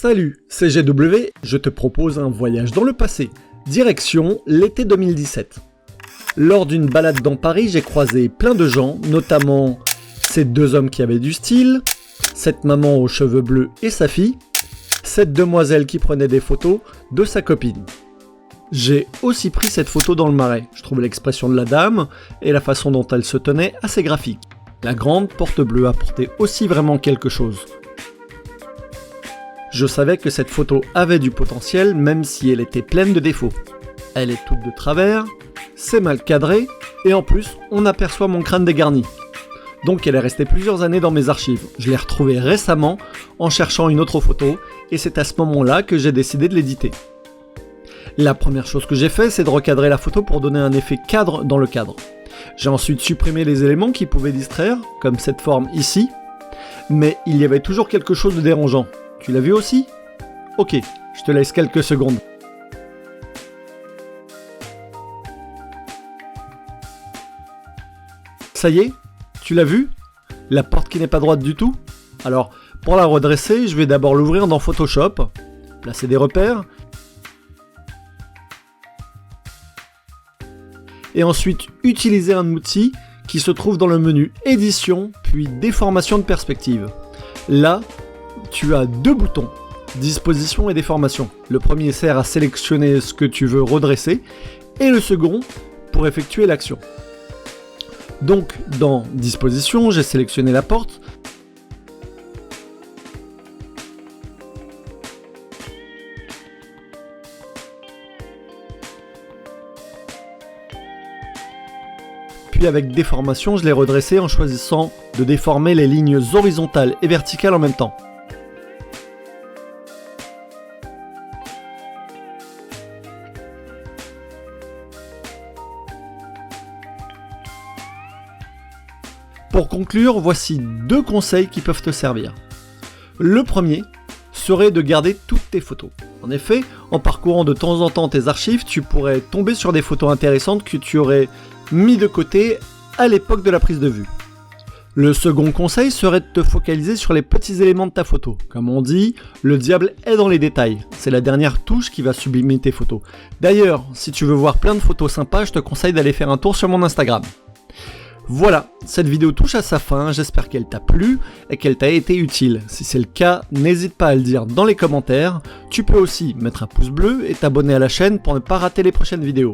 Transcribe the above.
Salut, c'est GW, je te propose un voyage dans le passé, direction l'été 2017. Lors d'une balade dans Paris, j'ai croisé plein de gens, notamment ces deux hommes qui avaient du style, cette maman aux cheveux bleus et sa fille, cette demoiselle qui prenait des photos de sa copine. J'ai aussi pris cette photo dans le Marais, je trouvais l'expression de la dame et la façon dont elle se tenait assez graphique. La grande porte bleue apportait aussi vraiment quelque chose. Je savais que cette photo avait du potentiel même si elle était pleine de défauts. Elle est toute de travers, c'est mal cadré, et en plus on aperçoit mon crâne dégarni. Donc elle est restée plusieurs années dans mes archives. Je l'ai retrouvée récemment en cherchant une autre photo, et c'est à ce moment-là que j'ai décidé de l'éditer. La première chose que j'ai fait, c'est de recadrer la photo pour donner un effet cadre dans le cadre. J'ai ensuite supprimé les éléments qui pouvaient distraire, comme cette forme ici, mais il y avait toujours quelque chose de dérangeant. Tu l'as vu aussi? Ok, je te laisse quelques secondes. Ça y est? Tu l'as vu? La porte qui n'est pas droite du tout? Alors, pour la redresser, je vais d'abord l'ouvrir dans Photoshop, placer des repères, et ensuite utiliser un outil qui se trouve dans le menu Édition, puis Déformation de perspective. Là, tu as deux boutons, Disposition et Déformation. Le premier sert à sélectionner ce que tu veux redresser, et le second pour effectuer l'action. Donc, dans Disposition, j'ai sélectionné la porte, puis avec Déformation, je l'ai redressé en choisissant de déformer les lignes horizontales et verticales en même temps. Pour conclure, voici deux conseils qui peuvent te servir. Le premier serait de garder toutes tes photos. En effet, en parcourant de temps en temps tes archives, tu pourrais tomber sur des photos intéressantes que tu aurais mis de côté à l'époque de la prise de vue. Le second conseil serait de te focaliser sur les petits éléments de ta photo. Comme on dit, le diable est dans les détails. C'est la dernière touche qui va sublimer tes photos. D'ailleurs, si tu veux voir plein de photos sympas, je te conseille d'aller faire un tour sur mon Instagram. Voilà, cette vidéo touche à sa fin, j'espère qu'elle t'a plu et qu'elle t'a été utile. Si c'est le cas, n'hésite pas à le dire dans les commentaires. Tu peux aussi mettre un pouce bleu et t'abonner à la chaîne pour ne pas rater les prochaines vidéos.